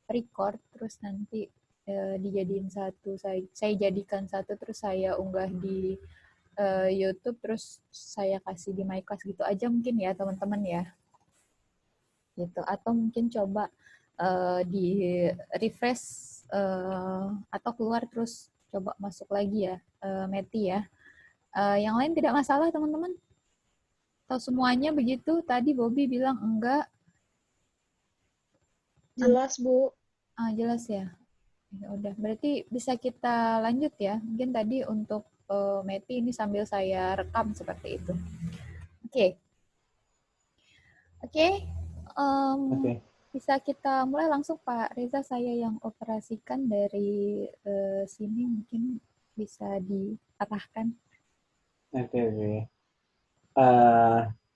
record terus nanti dijadiin satu, saya jadikan satu terus saya unggah di YouTube terus saya kasih di my class gitu aja mungkin ya teman-teman ya gitu, atau mungkin coba di refresh atau keluar terus coba masuk lagi ya Meti ya. Yang lain tidak masalah teman-teman? Atau semuanya begitu? Tadi Bobby bilang enggak. Jelas, Bu. Jelas ya. Ya udah, berarti bisa kita lanjut ya. Mungkin tadi untuk Meti ini sambil saya rekam seperti itu. Oke. Oke. Oke. Bisa kita mulai langsung Pak Reza, saya yang operasikan dari sini mungkin bisa diarahkan. Oke.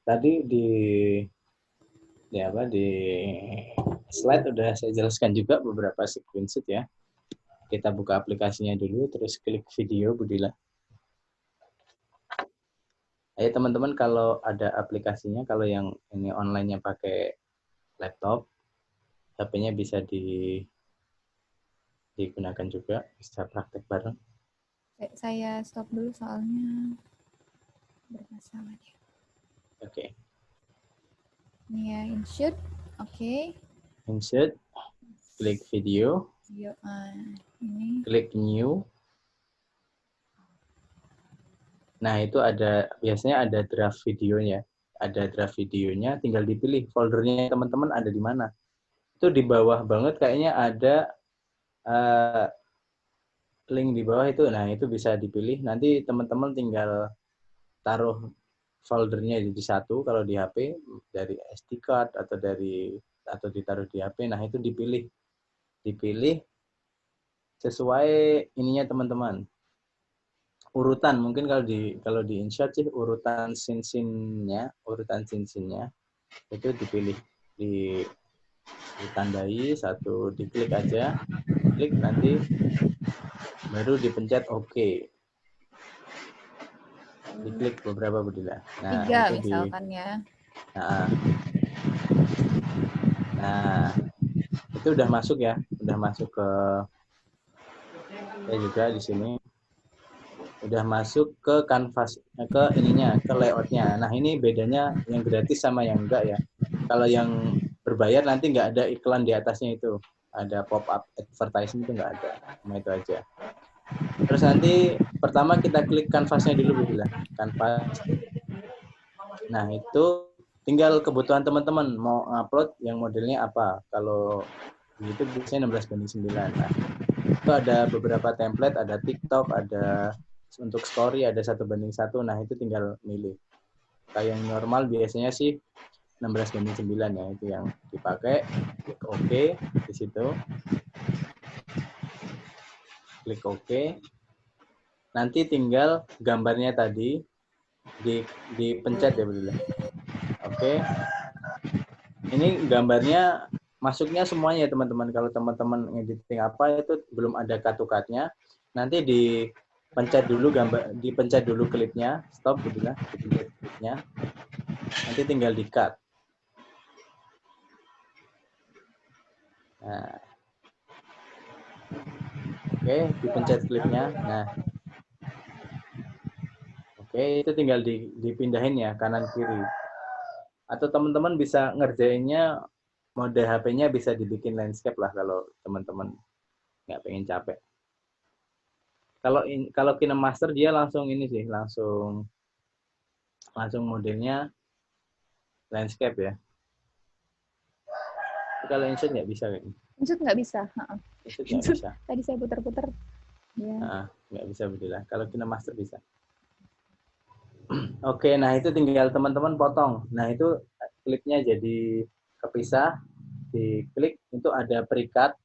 Tadi di slide udah saya jelaskan juga beberapa screenshot ya. Kita buka aplikasinya dulu, terus klik video, Budila. Ayo teman-teman, kalau ada aplikasinya, kalau yang ini online-nya pakai laptop, HP-nya bisa digunakan juga, bisa praktek bareng. Saya stop dulu soalnya bermasalah ya. Oke. Ini ya, insert. Oke. Insert, klik video, ini. klik new. Nah, itu biasanya ada draft videonya. Ada draft videonya, tinggal dipilih foldernya teman-teman ada di mana. Itu di bawah banget kayaknya ada link di bawah itu. Nah, itu bisa dipilih. Nanti teman-teman tinggal taruh foldernya di satu kalau di HP, dari SD card atau ditaruh di HP. Nah, itu dipilih sesuai ininya teman-teman. Urutan mungkin kalau di insert sih urutan scene-nya itu dipilih, ditandai satu, diklik aja, klik nanti baru dipencet OK. Diklik beberapa Budila. Nah, 3 itu misalkan ya. Nah, itu udah masuk ya, udah masuk ke saya juga di sini. Udah masuk ke kanvas, ke ininya, ke layoutnya. Nah, ini bedanya yang gratis sama yang enggak ya. Kalau yang berbayar nanti nggak ada iklan di atasnya itu. Ada pop-up advertisement itu nggak ada. Cuma itu aja. Terus nanti pertama kita klik kanvasnya dulu, Budila. Kanvas. Nah, itu tinggal kebutuhan teman-teman mau upload yang modelnya apa. Kalau begitu biasanya 16:9. Nah, itu ada beberapa template, ada TikTok, ada untuk story, ada 1:1. Nah, itu tinggal milih. Kayak yang normal biasanya sih 16:9 ya, itu yang dipakai. Klik OK di situ. Klik OK. Nanti tinggal gambarnya tadi dipencet ya, Budila. Oke. Ini gambarnya masuknya semuanya ya teman-teman. Kalau teman-teman editing apa itu belum ada cut-nya, nanti dipencet dulu klipnya, stop Budila, dipencet klipnya. Nanti tinggal di-cut. Nah. Oke, dipencet klipnya. Nah. Oke, itu tinggal dipindahin ya kanan kiri. Atau teman-teman bisa ngerjainnya mode HP-nya bisa dibikin landscape lah kalau teman-teman nggak pengen capek. Kalau KineMaster dia langsung ini sih, langsung modelnya landscape ya. Kalau insert nggak bisa kayaknya. Insert nggak bisa. Insert nggak bisa. Tadi saya putar-putar. Ya. Nggak bisa Budila. Kalau KineMaster bisa. Oke, nah itu tinggal teman-teman potong. Nah itu klipnya jadi kepisah, diklik itu ada pre-cut,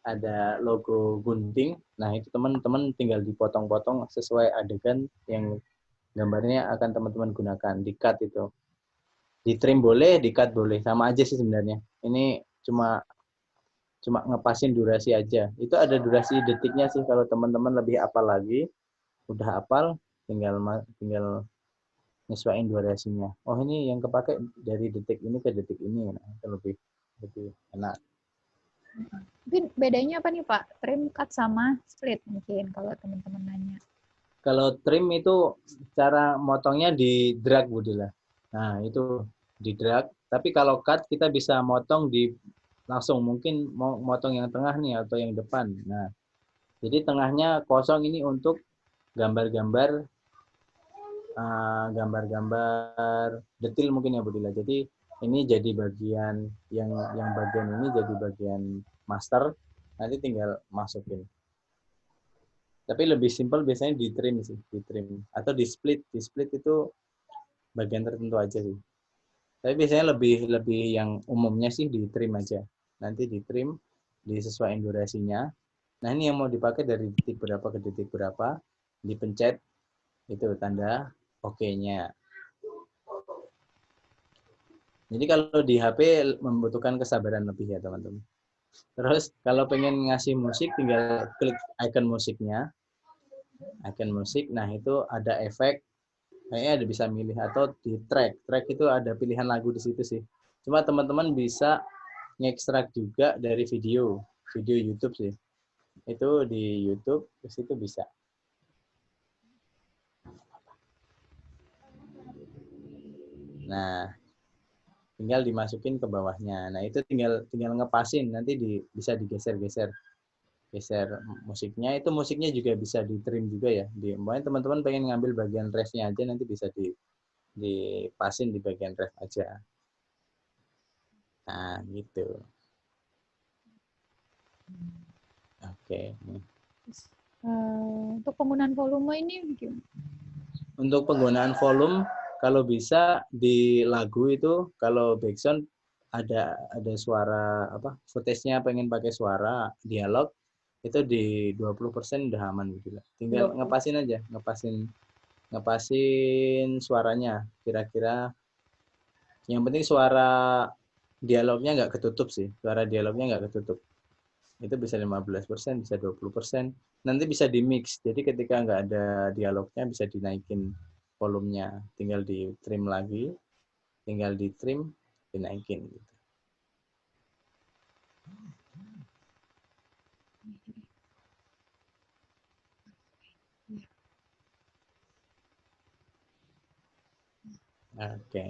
ada logo gunting. Nah itu teman-teman tinggal dipotong-potong sesuai adegan yang gambarnya akan teman-teman gunakan. Di-cut itu. Di-trim boleh, di-cut boleh. Sama aja sih sebenarnya. Ini cuma ngepasin durasi aja. Itu ada durasi detiknya sih kalau teman-teman lebih hafal lagi. Udah hafal, tinggal nyesuaiin durasinya. Oh ini yang kepake dari detik ini ke detik ini. Nah, itu lebih enak. Mungkin bedanya apa nih Pak? Trim, cut, sama split mungkin kalau teman-teman nanya. Kalau trim itu cara motongnya di drag Budila. Nah, itu di drag. Tapi kalau cut kita bisa motong di langsung, mungkin mau motong yang tengah nih atau yang depan. Nah, jadi tengahnya kosong ini untuk gambar-gambar gambar-gambar detil mungkin ya Budila. Jadi ini jadi bagian yang bagian ini jadi bagian master. Nanti tinggal masukin. Tapi lebih simpel biasanya di trim sih, di trim atau di split. Di split itu bagian tertentu aja sih. Tapi biasanya lebih lebih yang umumnya sih di trim aja. Nanti di trim disesuaikan durasinya. Nah, ini yang mau dipakai dari detik berapa ke detik berapa, dipencet itu tanda oke-nya. Jadi kalau di HP membutuhkan kesabaran lebih ya teman-teman. Terus kalau pengen ngasih musik tinggal klik icon musiknya, icon musik. Nah, itu ada efek. Kayaknya ada bisa milih atau di track. Track itu ada pilihan lagu di situ sih. Cuma teman-teman bisa ngekstrak juga dari video YouTube sih. Itu di YouTube ke situ bisa. Nah, tinggal dimasukin ke bawahnya. Nah, itu tinggal tinggal ngepasin, nanti bisa digeser-geser. Geser musiknya, itu musiknya juga bisa di trim juga ya. Mungkin teman-teman pengen ngambil bagian refnya aja, nanti bisa dipasin di bagian ref aja. Nah, gitu. Oke. Untuk penggunaan volume ini gimana? Untuk penggunaan volume, kalau bisa di lagu itu, kalau backsound ada suara apa, footage-nya pengen pakai suara dialog, itu di 20% udah aman gitu. Tinggal ngepasin aja, ngepasin ngepasin suaranya. Kira-kira yang penting suara dialognya nggak ketutup sih. Suara dialognya nggak ketutup. Itu bisa 15%, bisa 20%. Nanti bisa di-mix. Jadi ketika nggak ada dialognya bisa dinaikin volumenya. Tinggal di trim lagi, tinggal di trim, dinaikin. Gitu. Oke.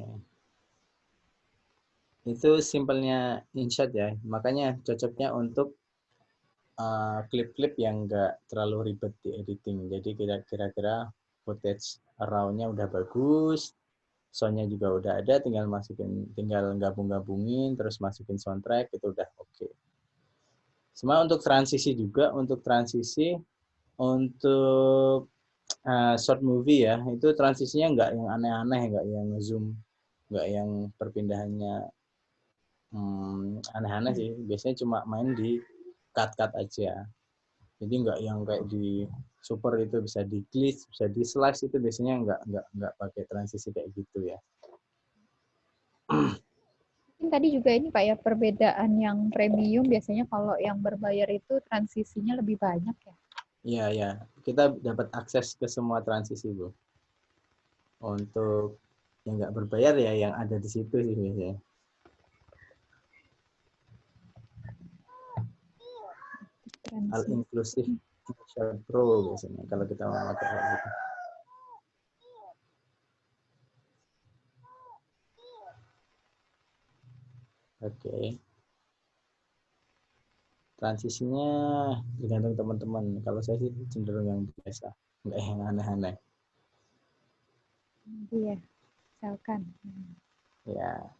Itu simpelnya InShot ya. Makanya cocoknya untuk klip-klip yang nggak terlalu ribet di editing. Jadi kira-kira footage raw-nya udah bagus, soundnya juga udah ada, tinggal gabung-gabungin, terus masukin soundtrack, itu udah oke. Cuma untuk transisi, untuk short movie ya, itu transisinya nggak yang aneh-aneh, nggak yang zoom, nggak yang perpindahannya aneh-aneh sih. Biasanya cuma main di cut-cut aja. Jadi nggak yang kayak di super itu bisa di glitch, bisa di slice, itu biasanya nggak pakai transisi kayak gitu ya. Mungkin tadi juga ini Pak ya, perbedaan yang premium biasanya kalau yang berbayar itu transisinya lebih banyak ya. Iya, ya. Kita dapat akses ke semua transisi, Bu. Untuk yang nggak berbayar ya yang ada di situ sih biasanya. All Transisi. inclusive Pro biasanya kalau kita mau pakai kayak gitu. Oke. Transisinya tergantung teman-teman. Kalau saya sih cenderung yang biasa, nggak yang aneh-aneh. Iya, misalkan. Ya,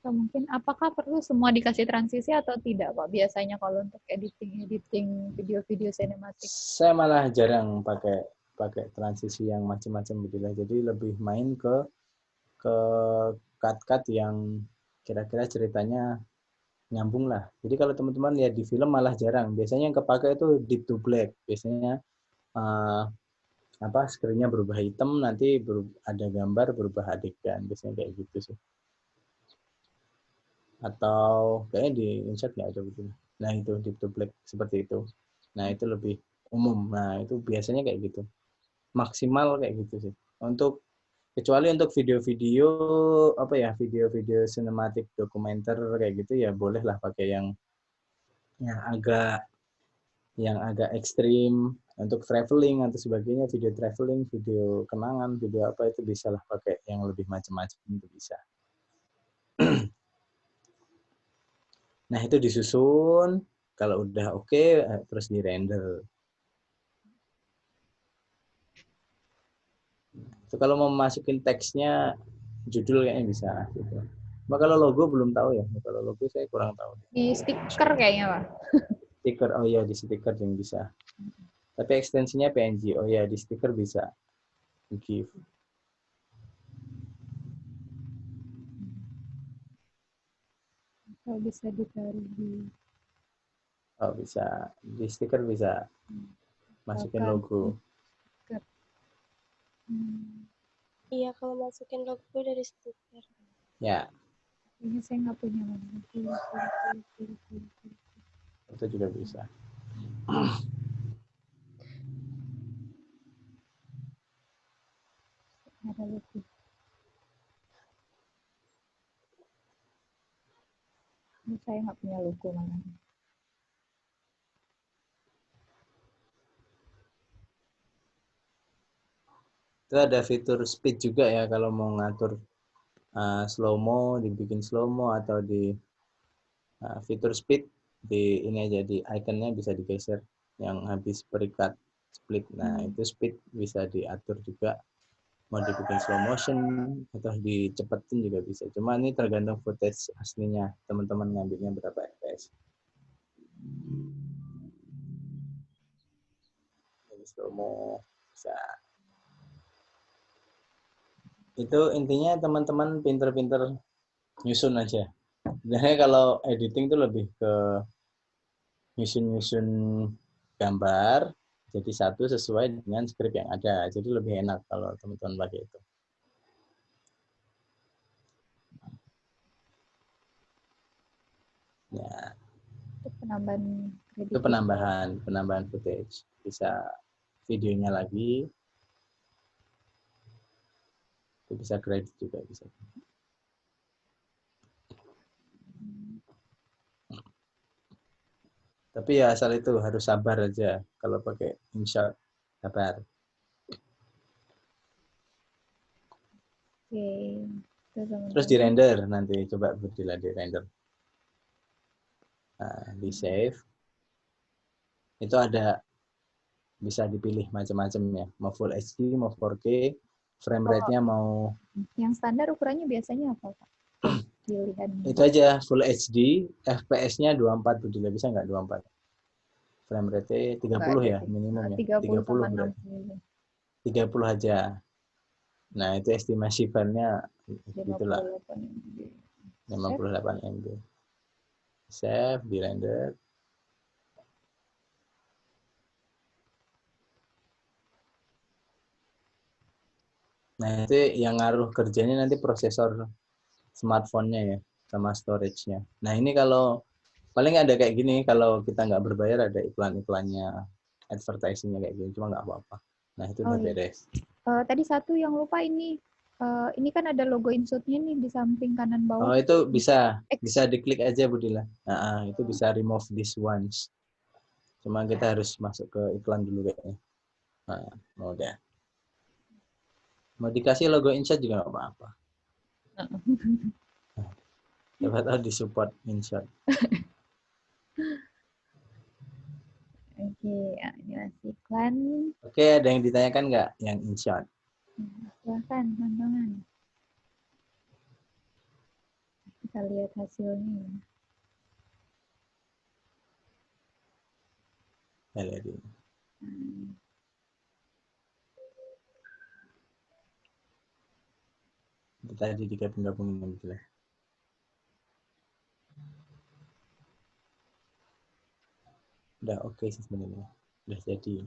Atau mungkin apakah perlu semua dikasih transisi atau tidak Pak? Biasanya kalau untuk editing video-video sinematik. saya malah jarang pakai pakai transisi yang macam-macam gitu lah. Jadi lebih main ke cut-cut yang kira-kira ceritanya nyambung lah. Jadi kalau teman-teman lihat di film malah jarang. Biasanya yang kepakai itu deep to black. Biasanya uh, apa screen-nya berubah hitam, nanti ada gambar berubah adegan. Biasanya kayak gitu sih. Atau kayaknya di insert nggak ada gitu. Nah itu deep to black seperti itu. Nah itu lebih umum. Nah itu biasanya kayak gitu. Maksimal kayak gitu sih. Untuk Kecuali untuk video-video apa ya, video-video sinematik dokumenter kayak gitu ya bolehlah pakai yang agak yang agak ekstrim untuk traveling atau sebagainya, video traveling, video kenangan, video apa itu bisalah pakai yang lebih macam-macam itu bisa. Nah, itu disusun, kalau udah oke terus di render. So, kalau mau masukin teksnya judul kayaknya bisa gitu. Cuma kalau logo belum tahu ya. Kalau logo saya kurang tahu. Di stiker kayaknya, Pak. Stiker, oh ya di stiker yang bisa. Tapi ekstensinya PNG, oh ya di stiker bisa. GIF. Kalau bisa ditaruh di Oh bisa, di stiker bisa masukin misalkan logo. stiker. Iya, kalau masukin logo dari stiker. Ya, Ini saya nggak punya mana. itu juga bisa. Ada logo. Ini saya nggak punya logo mana. Itu ada fitur speed juga ya kalau mau ngatur slow mo, dibikin slow mo atau di fitur speed di ini aja di ikonnya bisa digeser yang habis perikat split. Nah, itu speed bisa diatur juga. Mau dibikin slow motion atau dicepetin juga bisa. Cuma ini tergantung footage aslinya teman-teman ngambilnya berapa fps. Jadi slow mo bisa. Itu intinya teman-teman pinter-pinter nyusun aja. Sebenarnya kalau editing tuh lebih ke nyusun-nyusun gambar jadi satu sesuai dengan skrip yang ada. Jadi lebih enak kalau teman-teman pakai itu. Ya, Itu penambahan itu kredit. penambahan footage. Bisa videonya lagi, itu bisa kredit juga bisa. Tapi ya asal itu harus sabar aja kalau pakai InShot, sabar. Oke. Terus di render nanti coba berdila di render. Nah, di save. Itu ada bisa dipilih macam-macam ya. Mau Full HD, mau 4K, frame rate-nya mau Yang standar ukurannya biasanya apa, Pak? Pilihan. itu aja Full HD, FPS-nya 24 Budila bisa nggak 24? Frame rate 30 ya minimum ya. 30 sama 30 berarti. 60. 30 aja. Nah, itu estimasi filenya gitulah 58 MB. 58 MB. Save, di render. Nah, itu yang ngaruh kerjanya nanti prosesor smartphone-nya ya, sama storage-nya. Nah, ini kalau paling ada kayak gini, kalau kita nggak berbayar ada iklan-iklannya, advertising-nya kayak gini, cuma nggak apa-apa. Nah, itu udah beres. Tadi satu yang lupa ini. Ini kan ada logo insert-nya nih di samping kanan bawah. Oh, itu bisa diklik aja Budila. Nah, itu bisa remove this ones. Cuma kita harus masuk ke iklan dulu kayaknya. Nah, udah. Mau dikasih logo InShot juga nggak apa-apa. Siapa tahu disupport InShot. Oke, ini masih iklan. Oke, ada yang ditanyakan nggak yang InShot? Silahkan, teman-teman. Kita lihat hasilnya. Ya, lihat ini. Itu tadi digabung-gabungin gitu lah. Udah oke sih sebenarnya. Udah jadi.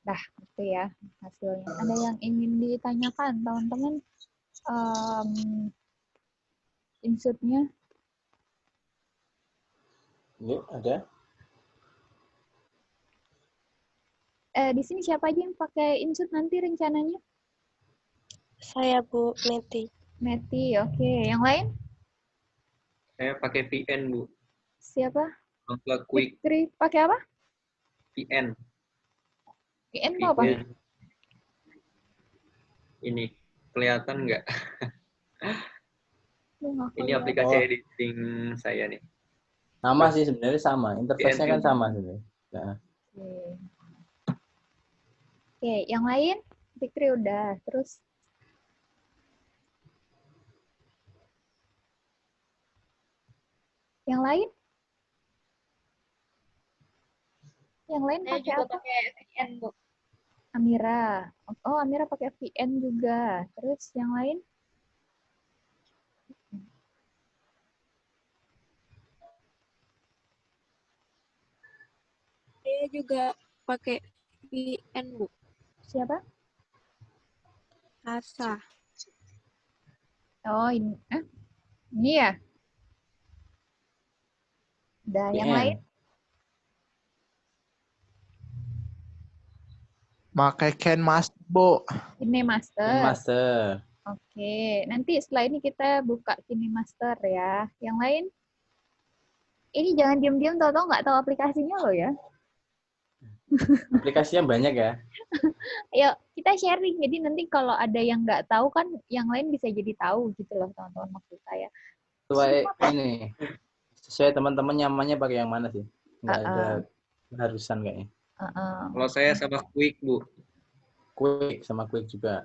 Dah, itu ya hasilnya. Ada yang ingin ditanyakan, teman-teman? Insert-nya? Ini ada. Di sini siapa aja yang pakai insert nanti rencananya? Saya Bu Meti. Meti, oke. Yang lain? Saya pakai VN, Bu. Siapa? Bangga Quick Fikri, pakai apa? VN. VN itu apa? VN. Ini kelihatan nggak? Ini aplikasi Oh. editing saya nih. Sama sih sebenarnya sama. Interface-nya kan VN. sama sebenarnya. Nah, Oke, yang lain? Fikri udah. Terus yang lain? Yang lain Saya pakai juga apa? pakai VN, Bu. Amira. Oh, Amira pakai VN juga. Terus yang lain? Saya juga pakai VN, Bu. Siapa? Asa. Oh, ini. Ini ya? Udah, yang VN. lain? Pakai KineMaster, Bu. Ini Master. Master. Oke, nanti setelah ini kita buka KineMaster ya. Yang lain? Ini jangan diam-diam tahu-tahu nggak tahu aplikasinya loh ya. Aplikasinya banyak ya. Ayo, kita sharing. Jadi nanti kalau ada yang nggak tahu kan, yang lain bisa jadi tahu gitu loh teman-teman maksud saya. Sesuai ini. Sesuai teman-teman nyamannya pakai yang mana sih? Nggak ada keharusan kayaknya. Kalau saya sama Quick, Bu. Quick sama Quick juga.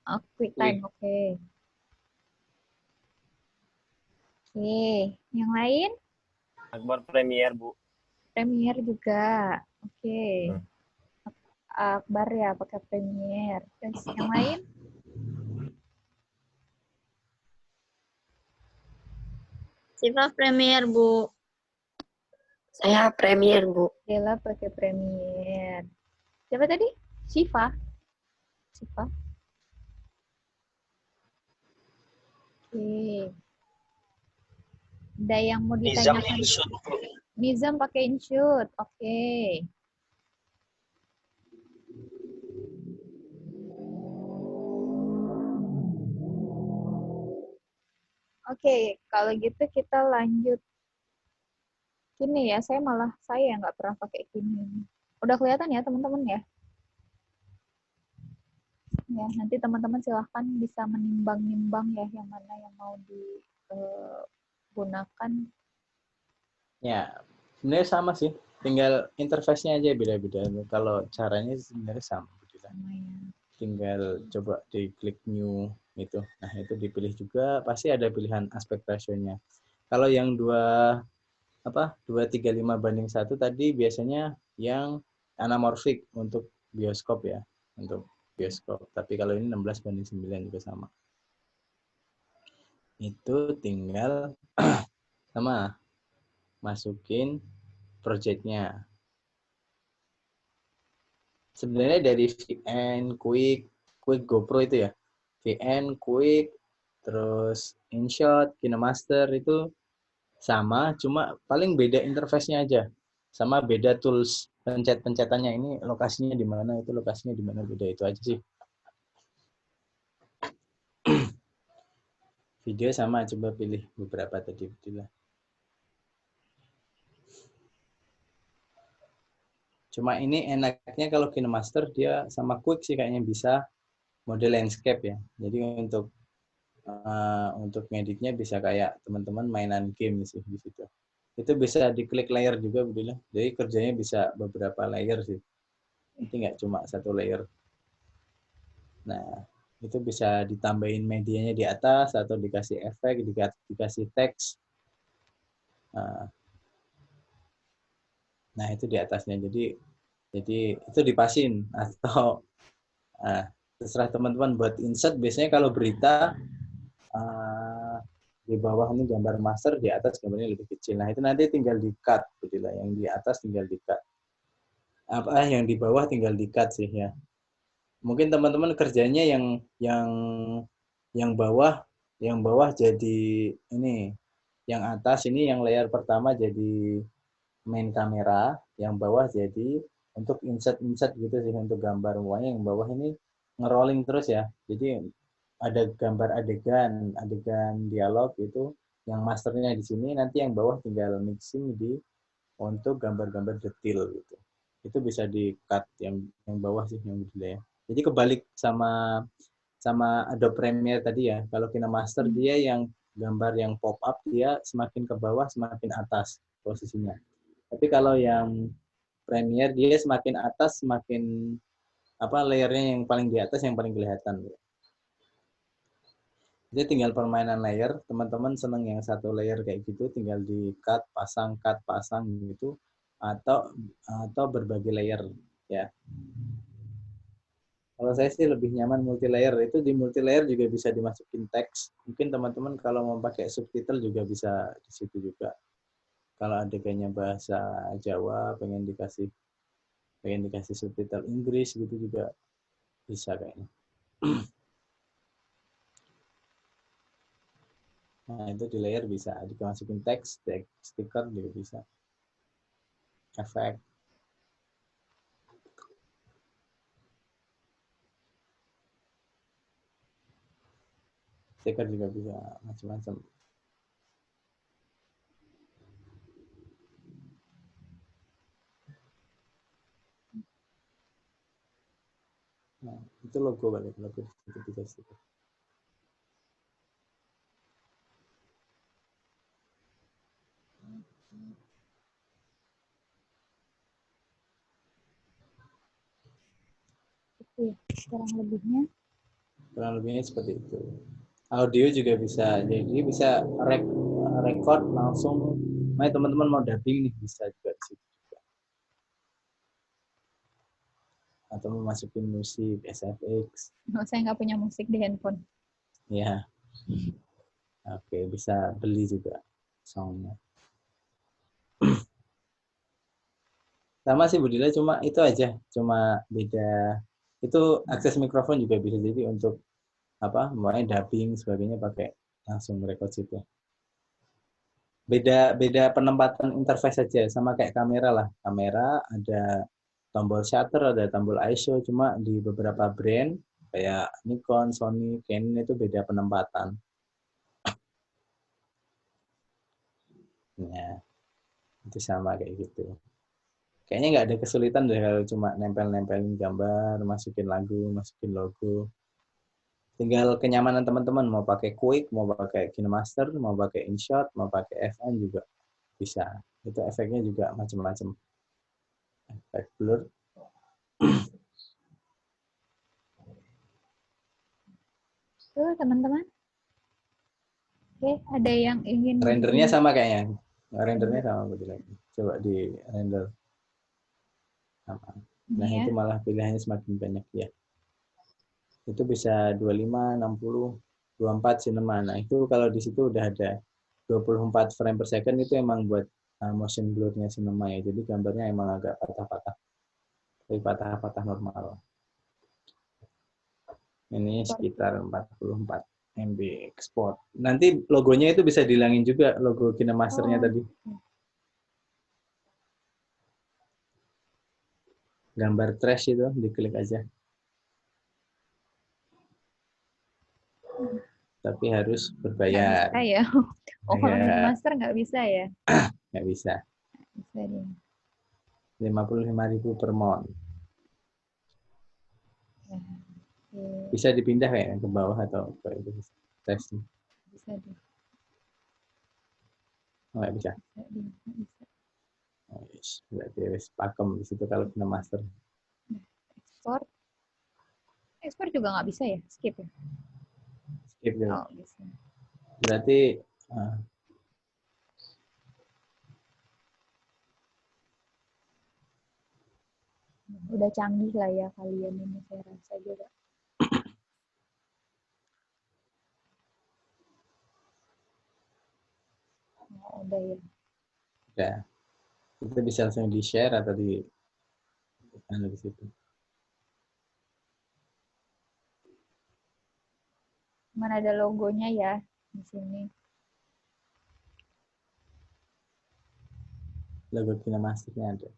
Oh, QuickTime, oke. Oke, yang lain? Akbar Premier, Bu. Premiere juga. Oke. Akbar ya pakai Premiere. Terus yang lain? Siva Premier, Bu. Saya Premier, Bu. Dela pakai Premiere. Siapa tadi? Siva. Siva. Oke. Ada yang mau Nizam ditanyakan? Inshoot, Bu. Nizam pakai InShoot. Oke. Oke, kalau gitu kita lanjut. Kini ya, saya yang nggak pernah pakai kini. Udah kelihatan ya teman-teman ya? Ya, nanti teman-teman silahkan bisa menimbang-nimbang ya yang mana yang mau digunakan. Ya, sebenarnya sama sih. Tinggal interface-nya aja beda-beda. Kalau caranya sebenarnya sama. Sama ya. Tinggal coba diklik new itu. Nah, itu dipilih juga. Pasti ada pilihan aspek rasionya. Kalau yang 2:3:5 tadi biasanya yang anamorfik untuk bioskop ya. Untuk bioskop. Tapi kalau ini 16:9 juga sama. Itu tinggal sama masukin project-nya. Sebenarnya dari VN, Quick GoPro itu ya. VN, Quick, terus InShot, KineMaster itu sama, cuma paling beda interface-nya aja. Sama beda tools pencet-pencetannya. Ini lokasinya di mana, itu lokasinya di mana, beda itu aja sih. Video sama, coba pilih beberapa tadi. Cuma ini enaknya kalau KineMaster dia sama Quick sih kayaknya bisa mode landscape ya. Jadi untuk ngeditnya bisa kayak teman-teman mainan game sih di situ. Itu bisa diklik layer juga bilang. Jadi kerjanya bisa beberapa layer sih. Nanti nggak cuma satu layer. Nah, itu bisa ditambahin medianya di atas atau dikasih efek, dikasih teks. Nah, itu di atasnya. Jadi itu dipasin atau terserah teman-teman buat insert. Biasanya kalau berita di bawah ini gambar master, di atas gambarnya lebih kecil. Nah, itu nanti tinggal di-cut, gitu lah. Yang di atas tinggal di-cut. apa yang di bawah tinggal di-cut sih ya. Mungkin teman-teman kerjanya yang bawah jadi ini, yang atas ini yang layar pertama jadi main kamera, yang bawah jadi untuk insert gitu sih untuk gambar. Semuanya yang bawah ini ngerolling terus ya. Jadi ada gambar adegan dialog itu yang masternya di sini, nanti yang bawah tinggal mixing untuk gambar-gambar detail gitu. Itu bisa di-cut yang bawah sih yang gede ya. Jadi kebalik sama Adobe Premiere tadi ya. Kalau KineMaster dia yang gambar yang pop up dia semakin ke bawah semakin atas posisinya. Tapi kalau yang Premiere dia semakin atas semakin layernya yang paling di atas yang paling kelihatan. Jadi tinggal permainan layer, teman-teman seneng yang satu layer kayak gitu, tinggal di cut pasang gitu, atau berbagi layer ya. Kalau saya sih lebih nyaman multi layer. Itu di multi layer juga bisa dimasukin teks. Mungkin teman-teman kalau mau pakai subtitle juga bisa di situ juga. Kalau adegannya bahasa Jawa pengen dikasih subtitle Inggris gitu juga bisa kayaknya. Nah, itu di layer bisa dimasukin teks, stiker juga bisa. Efek. Stiker juga bisa macam-macam. Nah, itu logo balik logo itu bisa stiker. Itu kurang lebihnya. Kurang lebihnya seperti itu. Audio juga bisa, jadi bisa record langsung. Nah, teman-teman mau dubbing nih bisa juga di situ juga. Atau mau masukin musik, SFX. Oh, saya nggak punya musik di handphone. Ya, oke, bisa beli juga soundnya. Sama sih Budila, cuma itu aja, cuma beda. Itu akses mikrofon juga bisa jadi untuk mulai dubbing sebagainya pakai langsung record situ. Beda penempatan interface saja, sama kayak kamera lah. Kamera ada tombol shutter, ada tombol ISO, cuma di beberapa brand kayak Nikon, Sony, Canon itu beda penempatan. Ya, itu sama kayak gitu. Kayaknya nggak ada kesulitan deh kalau cuma nempel-nempelin gambar, masukin lagu, masukin logo. Tinggal kenyamanan teman-teman, mau pakai Quick, mau pakai KineMaster, mau pakai InShot, mau pakai FN juga bisa. Itu efeknya juga macam-macam. Efek blur. Tuh, teman-teman. Oke, ada yang ingin Rendernya sama kayaknya. Rendernya sama betul. Coba di render. Sama. Nah, ya. itu malah pilihannya semakin banyak ya. Itu bisa 25, 60, 24 cinema. Nah, itu kalau di situ udah ada 24 frame per second itu emang buat motion blur-nya cinema ya. Jadi gambarnya emang agak patah-patah. Tapi patah-patah normal. Ini sekitar 44 MB export. Nanti logonya itu bisa dihilangin juga, logo KineMaster-nya tadi. Gambar trash itu diklik aja. Tapi harus berbayar. Nggak bisa ya? Oh, kalau KineMaster nggak bisa ya? Nggak bisa. Bisa deh. 55.000 per month. Ya. Bisa dipindah kayak ke bawah atau ke itu tes. Bisa deh. Oh, nggak bisa. Bisa. Oh, yes. Berarti harus pakem di situ kalau KineMaster. Ekspor. Ekspor juga nggak bisa ya? Skip ya? Skip dulu. Oh, bisa. Berarti udah canggih lah ya kalian ini, saya rasa juga. Oh, udah ya. Udah. Itu bisa langsung di-share atau Ada di situ. Mana ada logonya ya di sini. Logo KineMasternya ada.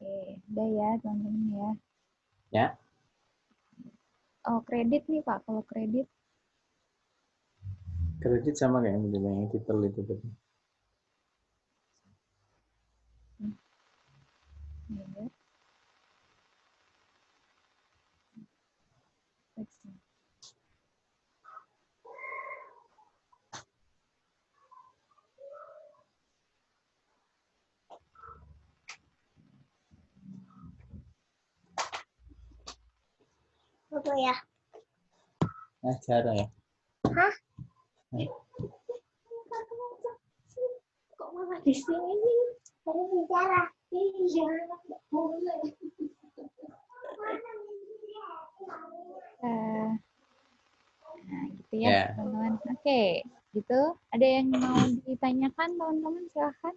Oke, udah ya teman-teman ya. Ya, Oh, kredit nih Pak. Kalau kredit, kredit sama kayak yang titel itu tadi. ya. Apa ya? Nah, cara ya. Hah? Nah, Kok malah di sini? Tadi bicara. Iya. Nah, gitu ya, ya. teman-teman. Oke, gitu. Ada yang mau ditanyakan, teman-teman? Silahkan.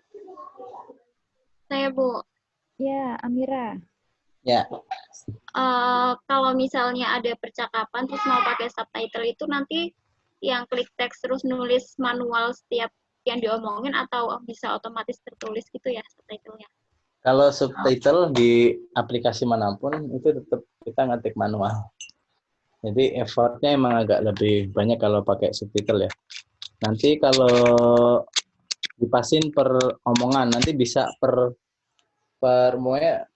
Saya, Bu. Ya, Amira. Ya. Kalau misalnya ada percakapan terus mau pakai subtitle itu nanti yang klik teks terus nulis manual setiap yang diomongin atau bisa otomatis tertulis gitu ya subtitlenya? Kalau subtitle di aplikasi manapun itu tetap kita ngetik manual. Jadi effortnya emang agak lebih banyak kalau pakai subtitle ya. Nanti kalau dipasin per omongan, nanti bisa per muanya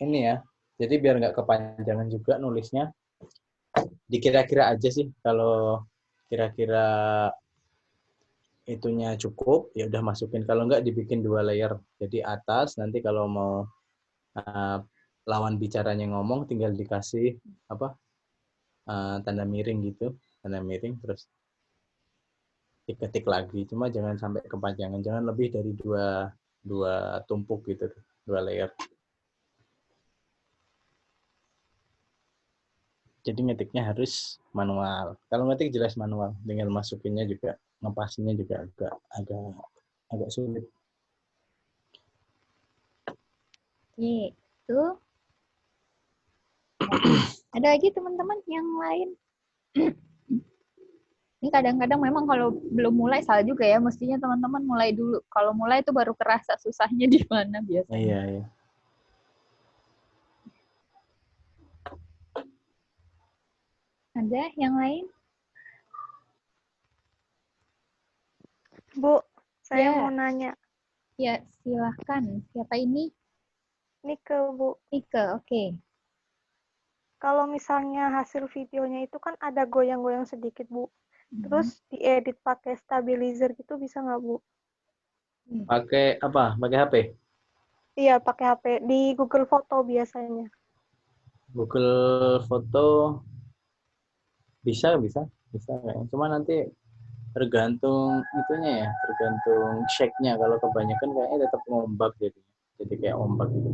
ini ya. Jadi biar nggak kepanjangan juga nulisnya. Dikira-kira aja sih kalau kira-kira itunya cukup, ya udah masukin. Kalau nggak dibikin 2 layer. Jadi atas nanti kalau mau lawan bicaranya ngomong tinggal dikasih apa tanda miring gitu, tanda miring terus diketik lagi. Cuma jangan sampai kepanjangan, jangan lebih dari dua tumpuk gitu, 2 layer. Jadi ngetiknya harus manual. Kalau ngetik jelas manual, tinggal masukinnya juga, ngepasinnya juga agak sulit. Gitu. Ada lagi teman-teman yang lain? Ini kadang-kadang memang kalau belum mulai salah juga ya, mestinya teman-teman mulai dulu. Kalau mulai itu baru kerasa susahnya di mana biasanya. Iya, iya. Ada yang lain? Bu, saya Ya. mau nanya. Ya, silahkan. Siapa ini? Nike, Bu. Nike, oke. Kalau misalnya hasil videonya itu kan ada goyang-goyang sedikit, Bu. Terus diedit pakai stabilizer gitu bisa nggak, Bu? Pakai apa? Pakai HP? Iya, pakai HP. Di Google Foto biasanya. Google Foto bisa. Cuma nanti tergantung itunya ya, tergantung shake-nya. Kalau kebanyakan kayaknya tetap ngombak jadi kayak ombak gitu.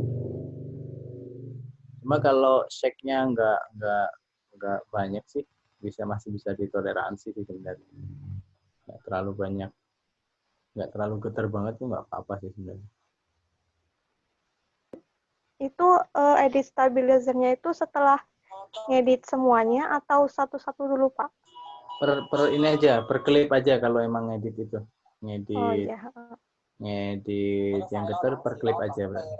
Cuma kalau shake-nya nggak banyak sih, masih bisa ditoleransi sih sebenarnya. Nggak terlalu banyak, nggak terlalu getar banget tuh nggak apa-apa sih sebenarnya. Itu edit stabilizernya itu setelah ngedit semuanya atau satu-satu dulu, Pak? Per ini aja, per klip aja kalau emang ngedit itu. Oh iya. Ngedit yang getar per klip aja berarti.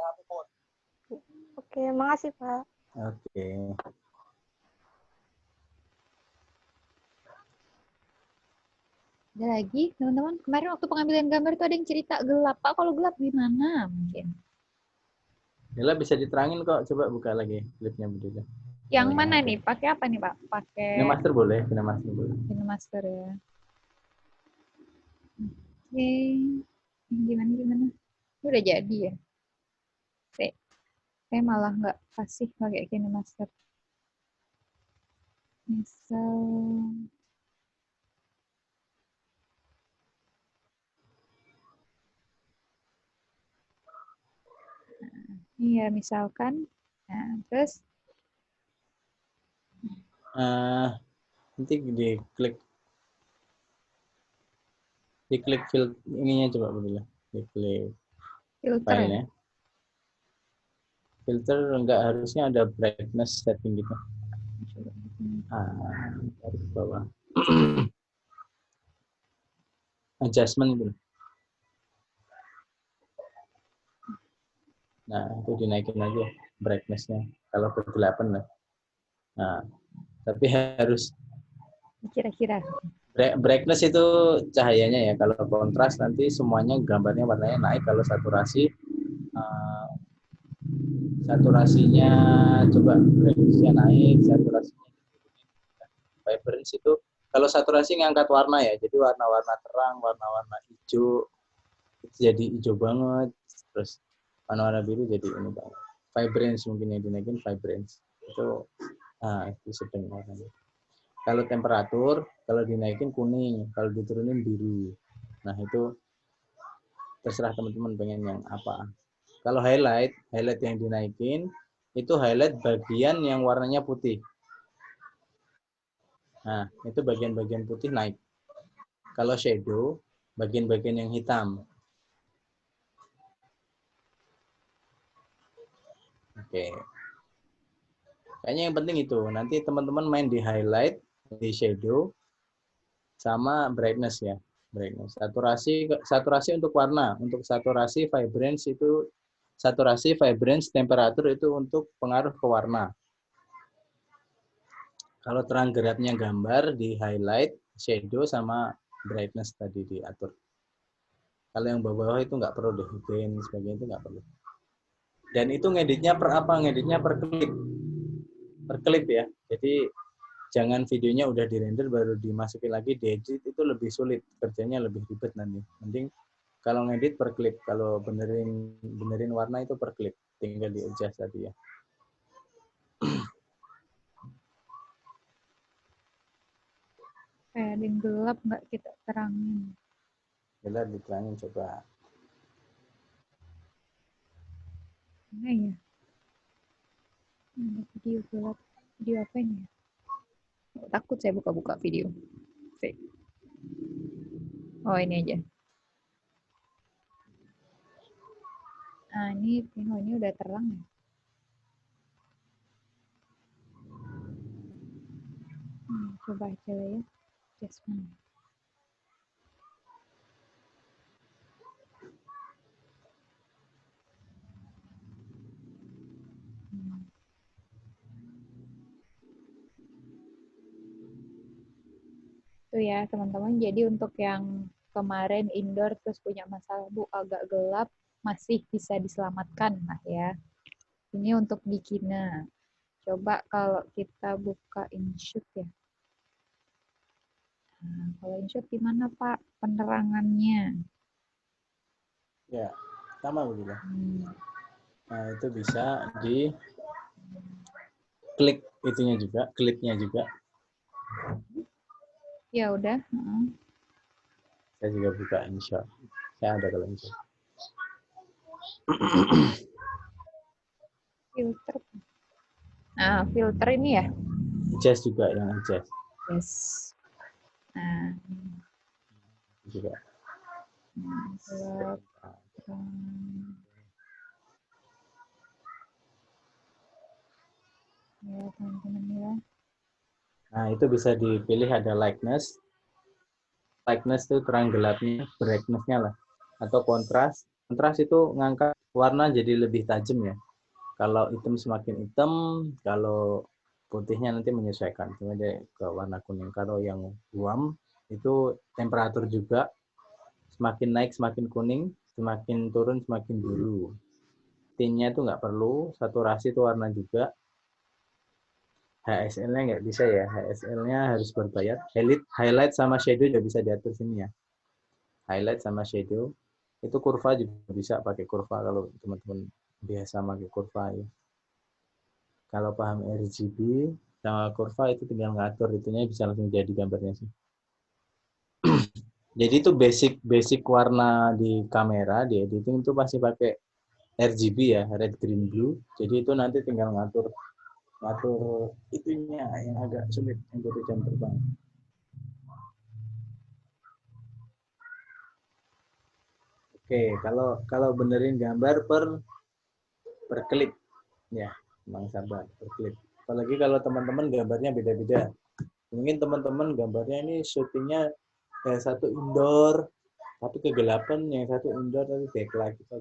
Oke, makasih, Pak. Oke. Ada lagi, teman-teman? Kemarin waktu pengambilan gambar tuh ada yang cerita gelap. Pak, kalau gelap gimana mungkin? Bila bisa diterangin kok, coba buka lagi klipnya begitu. Yang mana nih? Pakai apa nih, Pak? Pakai KineMaster boleh, KineMaster boleh. KineMaster ya. Oke. Gimana? Ini udah jadi ya? Saya malah nggak kasih pakai KineMaster. Misal, iya misalkan, nah terus nanti diklik ininya coba dulu, diklik filter ya. filenya. Filter enggak, harusnya ada brightness setting gitu. Dari bawah. Adjustment gitu. Nah, itu dinaikin aja brightness-nya. Kalau kegelapan lah. Nah, tapi harus Kira-kira. brightness itu cahayanya ya. Kalau kontras nanti semuanya gambarnya warnanya naik. Kalau saturasi, saturasinya coba brightness-nya naik, saturasinya vibrance itu. Kalau saturasi ngangkat warna ya, jadi warna-warna terang, warna-warna hijau, itu jadi hijau banget. Terus warna-warna biru jadi ini banget. Vibrance mungkin yang dinaikin vibrance. Itu itu sedang warnanya. Kalau temperatur, kalau dinaikin kuning, kalau diturunin biru. Nah, itu terserah teman-teman pengen yang apa. Kalau highlight yang dinaikin, itu highlight bagian yang warnanya putih. Nah, itu bagian-bagian putih naik. Kalau shadow, bagian-bagian yang hitam. Oke. Kayaknya yang penting itu. Nanti teman-teman main di highlight, di shadow, sama brightness ya. Brightness. Saturasi untuk warna. Untuk saturasi, vibrance itu, saturasi, vibrance, temperatur itu untuk pengaruh ke warna. Kalau terang gelapnya gambar di highlight, shadow, sama brightness tadi diatur. Kalau yang bawah-bawah itu nggak perlu deh, dan sebagainya itu nggak perlu. Dan itu ngeditnya per apa? Ngeditnya per klip. Per klip ya. Jadi jangan videonya udah dirender baru dimasukin lagi diedit, itu lebih sulit, kerjanya lebih ribet nanti. Mending kalau ngedit per klip, kalau benerin warna itu per klip, tinggal di adjust tadi ya. Kayak ada yang gelap nggak kita terangin. Gelap diterangin coba. Mana ya? Video gelap. Video apa ini? Takut saya buka-buka video. Fake. Oh, ini aja. Nah, ini udah terang ya. Coba aja ya. Adjustment. Itu ya teman-teman. Jadi untuk yang kemarin indoor terus punya masalah Bu agak gelap, masih bisa diselamatkan lah ya. Ini untuk beginner. Coba kalau kita buka InShoot ya. Nah, kalau InShoot gimana Pak penerangannya? Ya, sama begitu. Nah, itu bisa di klik itunya juga, klipnya juga. Ya udah. Saya juga buka InShot. Saya ada kalau InShot. Filter. Nah, filter ini ya? Adjust juga yang adjust. Yes. Nah, Juga. Gelap. Ya, teman-teman ya. Nah, itu bisa dipilih ada lightness. Lightness itu terang gelapnya, brightness-nya lah. Atau kontras. Kontras itu ngangkat warna jadi lebih tajam ya. Kalau hitam semakin hitam, kalau putihnya nanti menyesuaikan. Cuma dia ke warna kuning. Kalau yang warm itu temperatur juga. Semakin naik semakin kuning, semakin turun semakin biru. Tintnya itu nggak perlu, saturasi itu warna juga. HSL-nya nggak bisa ya, HSL-nya harus berbayar. Highlight sama shadow juga bisa diatur sini ya. Highlight sama shadow. Itu kurva juga bisa pakai kurva kalau teman-teman biasa pakai kurva ya. Kalau paham RGB, sama kurva itu tinggal ngatur itunya bisa langsung jadi gambarnya sih. Jadi itu basic warna di kamera di editing itu pasti pakai RGB ya, red green blue. Jadi itu nanti tinggal ngatur itunya yang agak sulit untuk jam terbang. Oke, kalau benerin gambar per klip ya, Bang sabar, per klip. Apalagi kalau teman-teman gambarnya beda-beda. Mungkin teman-teman gambarnya ini syutingnya yang satu indoor tapi kegelapan, yang satu indoor tapi backlight itu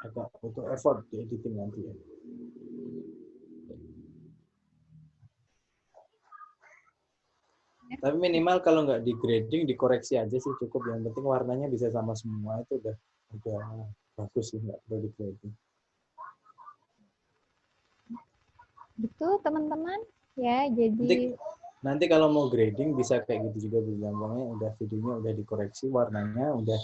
agak butuh effort di editing nanti ya. Tapi minimal kalau nggak di grading, dikoreksi aja sih cukup. Yang penting warnanya bisa sama semua, itu udah bagus sih, nggak perlu di grading. Betul teman-teman ya, jadi Nanti kalau mau grading bisa kayak gitu juga, gampangnya udah videonya udah dikoreksi, warnanya udah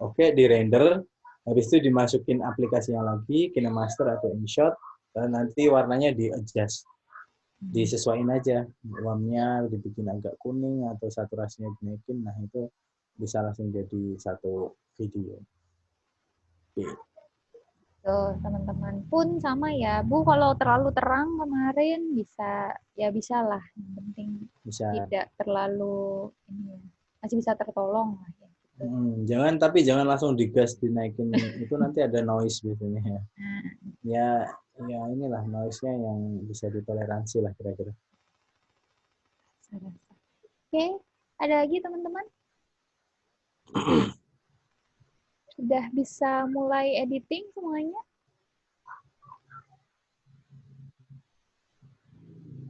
oke, di render, habis itu dimasukin aplikasinya lagi, KineMaster atau InShot, dan nanti warnanya di adjust, disesuaiin aja, warnanya dibikin agak kuning atau saturasinya dinaikin, nah itu bisa langsung jadi satu video. Oke. tuh teman-teman pun sama ya Bu, kalau terlalu terang kemarin bisa lah, yang penting Bisa. tidak terlalu ini ya, masih bisa tertolong lah ya. Jangan langsung digas dinaikin, itu nanti ada noise biasanya ya. Ya inilah noise-nya yang bisa ditoleransi lah kira-kira. Oke, ada lagi teman-teman? Sudah bisa mulai editing semuanya?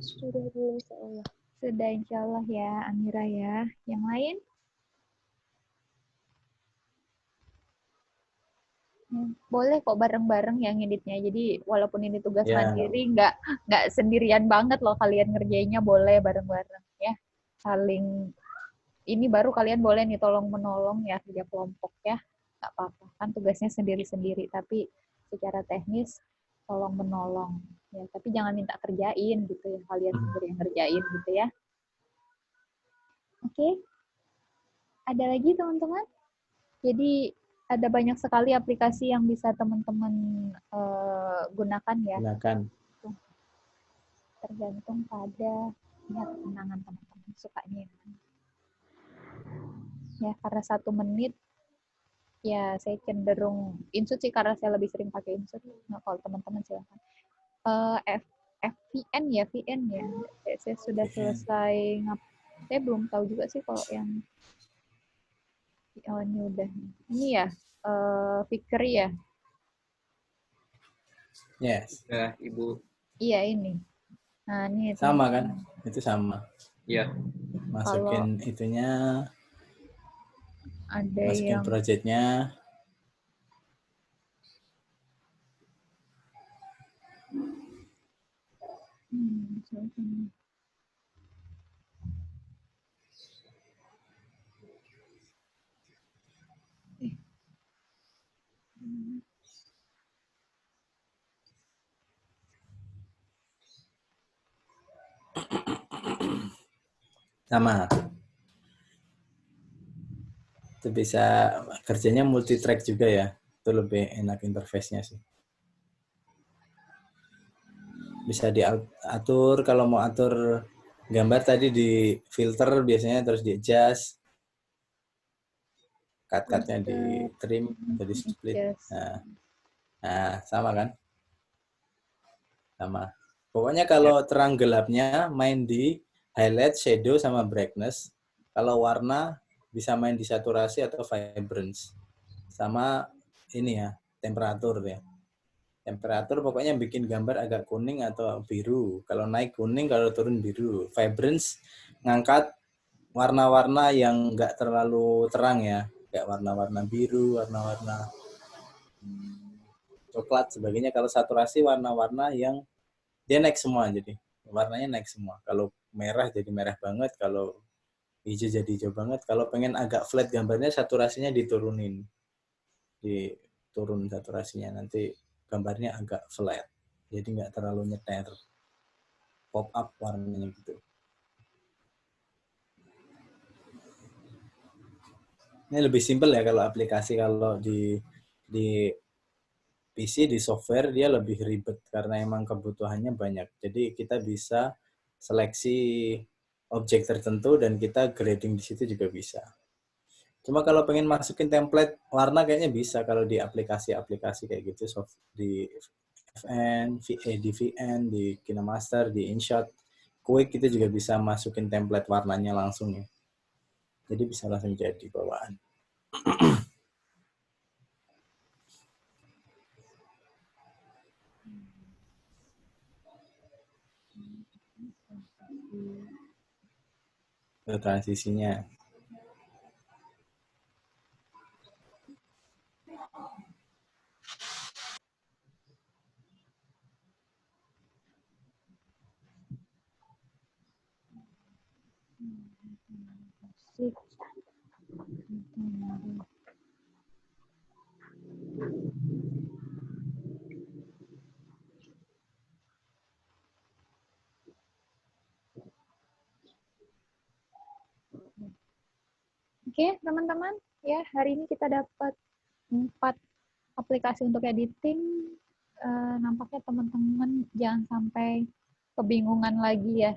Sudah belum, insya Allah. Sudah insya Allah ya, Amira ya. Yang lain? Boleh kok bareng-bareng yang editnya. Jadi walaupun ini tugas mandiri, nggak sendirian banget loh kalian ngerjainnya, boleh bareng-bareng ya. Saling ini baru kalian boleh nih tolong menolong ya, kerja kelompok ya. Nggak apa-apa, kan tugasnya sendiri-sendiri, tapi secara teknis tolong menolong ya, tapi jangan minta kerjain gitu ya, kalian sendiri yang kerjain gitu ya. Oke. Ada lagi teman-teman? Jadi ada banyak sekali aplikasi yang bisa teman-teman gunakan ya. Gunakan. Tergantung pada kesenangan teman-teman sukanya. Ya, karena 1 menit ya saya cenderung insert sih, karena saya lebih sering pakai insert. Nah, kalau teman-teman silakan. VN ya. Saya sudah selesai saya belum tahu juga sih kalau yang ini udah. Ini ya, Vickery ya? Yes. Ya, Ibu. Iya, ini. Nah, ini sama kan? Itu sama. Iya. Masukin itunya. Ada masukin yang project-nya. Sama. Itu bisa kerjanya multi track juga ya. Itu lebih enak interface-nya sih. Bisa diatur, kalau mau atur gambar tadi di filter biasanya, terus di adjust. Cut-cutnya di trim atau di split. Nah, sama kan? Sama. Pokoknya kalau terang gelapnya main di highlight, shadow, sama brightness. Kalau warna bisa main di saturasi atau vibrance. Sama ini ya, temperatur ya. Temperatur pokoknya bikin gambar agak kuning atau biru. Kalau naik kuning, kalau turun biru. Vibrance ngangkat warna-warna yang nggak terlalu terang ya. Kayak warna-warna biru, warna-warna coklat sebagainya. Kalau saturasi warna-warna yang dia naik semua, jadi warnanya naik semua. Kalau merah jadi merah banget, kalau hijau jadi hijau banget. Kalau pengen agak flat gambarnya, saturasinya diturunin. Diturun saturasinya, nanti gambarnya agak flat. Jadi nggak terlalu nyeter. pop up warnanya gitu. Ini lebih simpel ya kalau aplikasi. Kalau di PC, di software dia lebih ribet karena emang kebutuhannya banyak. Jadi kita bisa seleksi objek tertentu dan kita grading di situ juga bisa. Cuma kalau pengen masukin template warna kayaknya bisa kalau di aplikasi-aplikasi kayak gitu, di FN, di VN, di KineMaster, di InShot, Quick kita juga bisa masukin template warnanya langsung ya. Jadi bisa langsung jadi bawaan. Ke transisinya. Oke, teman-teman, ya hari ini kita dapat 4 aplikasi untuk editing. Nampaknya teman-teman jangan sampai kebingungan lagi ya.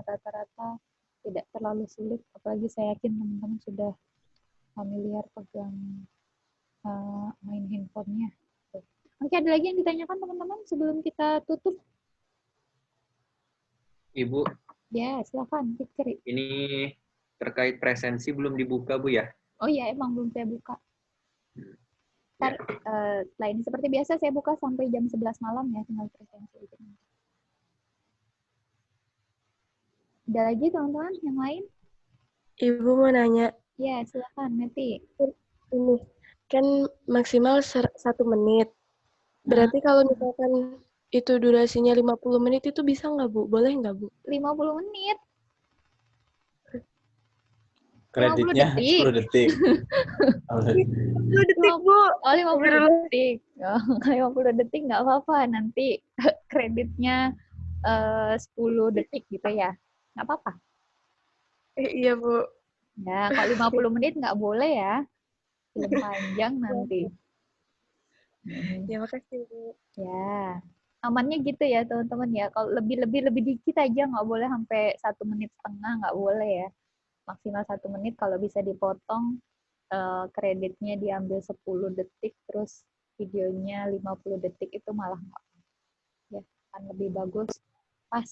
Rata-rata tidak terlalu sulit, apalagi saya yakin teman-teman sudah familiar pegang main handphonenya. Oke, ada lagi yang ditanyakan teman-teman sebelum kita tutup? Ibu, Ya, silakan, Fikri. ini terkait presensi belum dibuka, Bu ya? Oh iya, emang belum saya buka. Ntar, Ya. setelah ini seperti biasa saya buka sampai jam 11 malam ya, tinggal presensi itu. Ada lagi teman-teman yang lain? Ibu mau nanya, Ya, silakan, Meti. ini kan maksimal 1 menit. Berarti kalau misalkan itu durasinya 50 menit itu bisa nggak, Bu? Boleh nggak, Bu? 50 menit. Kreditnya 10 detik. 10 detik, Bu. Oh, 50 detik. Oh, 50 detik nggak apa-apa. Nanti kreditnya 10 detik gitu ya. Nggak apa-apa. Iya, Bu. Ya, kalau 50 menit nggak boleh ya. Film panjang nanti. Ya, makasih, Bu. Ya, amannya gitu ya teman-teman ya. Kalau lebih dikit aja, nggak boleh sampai 1,5 menit, nggak boleh ya. Maksimal 1 menit, kalau bisa dipotong kreditnya diambil 10 detik, terus videonya 50 detik itu malah nggak. Ya, kan lebih bagus pas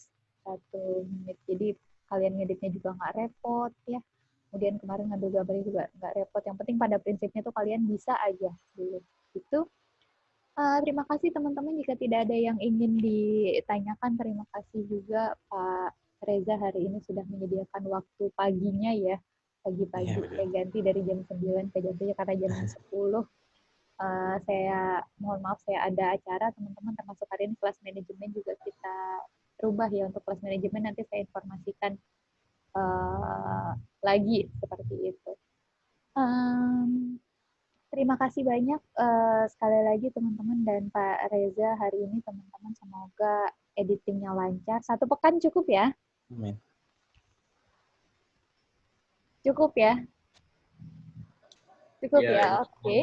1 menit. Jadi kalian ngeditnya juga nggak repot ya. Kemudian kemarin ngambil gambarnya juga nggak repot. Yang penting pada prinsipnya tuh kalian bisa aja dulu. Itu. Terima kasih teman-teman. Jika tidak ada yang ingin ditanyakan, terima kasih juga Pak Reza hari ini sudah menyediakan waktu paginya ya. Pagi-pagi saya ganti dari jam 9 ke jam 7 karena jam 10. Saya mohon maaf, saya ada acara teman-teman, termasuk hari ini kelas manajemen juga kita rubah ya. Untuk kelas manajemen nanti saya informasikan lagi seperti itu. Terima kasih banyak sekali lagi teman-teman dan Pak Reza hari ini teman-teman, semoga editingnya lancar. 1 pekan cukup ya? Amin. Cukup ya? Cukup ya, oke.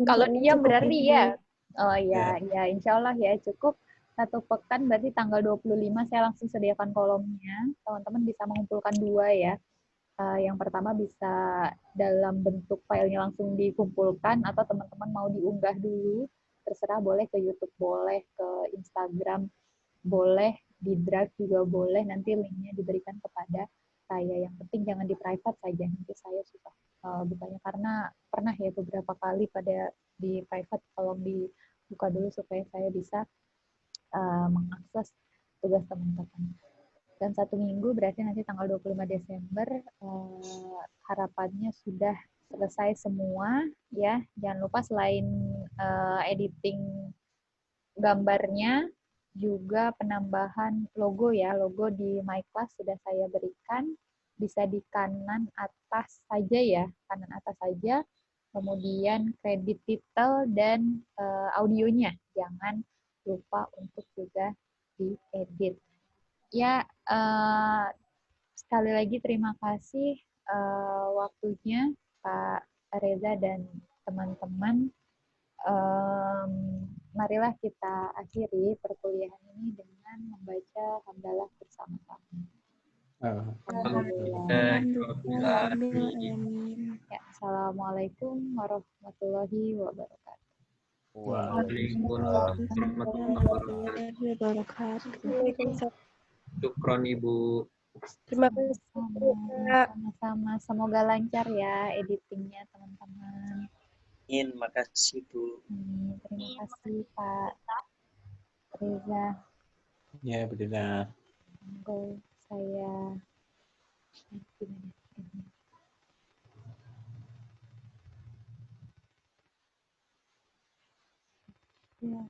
Kalau diam berarti ya. Oh ya, ya insya Allah ya cukup. 1 pekan berarti tanggal 25 saya langsung sediakan kolomnya. Teman-teman bisa mengumpulkan 2 ya. Yang pertama bisa dalam bentuk filenya langsung dikumpulkan, atau teman-teman mau diunggah dulu, terserah, boleh ke YouTube, boleh ke Instagram, boleh di Drive juga boleh, nanti linknya diberikan kepada saya. Yang penting jangan di private saja, nanti saya suka bukanya, karena pernah ya beberapa kali pada di private, tolong dibuka dulu supaya saya bisa mengakses tugas teman-teman. Dan 1 minggu berarti nanti tanggal 25 Desember harapannya sudah selesai semua ya. Jangan lupa selain editing gambarnya juga penambahan logo ya. Logo di My Class sudah saya berikan, bisa di kanan atas saja ya, kanan atas saja. Kemudian kredit title dan audionya jangan lupa untuk juga diedit. Ya, sekali lagi terima kasih waktunya Pak Reza dan teman-teman. Marilah kita akhiri perkuliahan ini dengan membaca hamdalah bersama-sama. Alhamdulillah. Ya, Assalamualaikum warahmatullahi wabarakatuh. Waalaikumsalam warahmatullahi wabarakatuh. Syukron Ibu. Terima kasih. Sama-sama. Semoga lancar ya editingnya teman-teman. Makasih Bu. Terima kasih Pak Reza. Ya, benar. Monggo saya ya.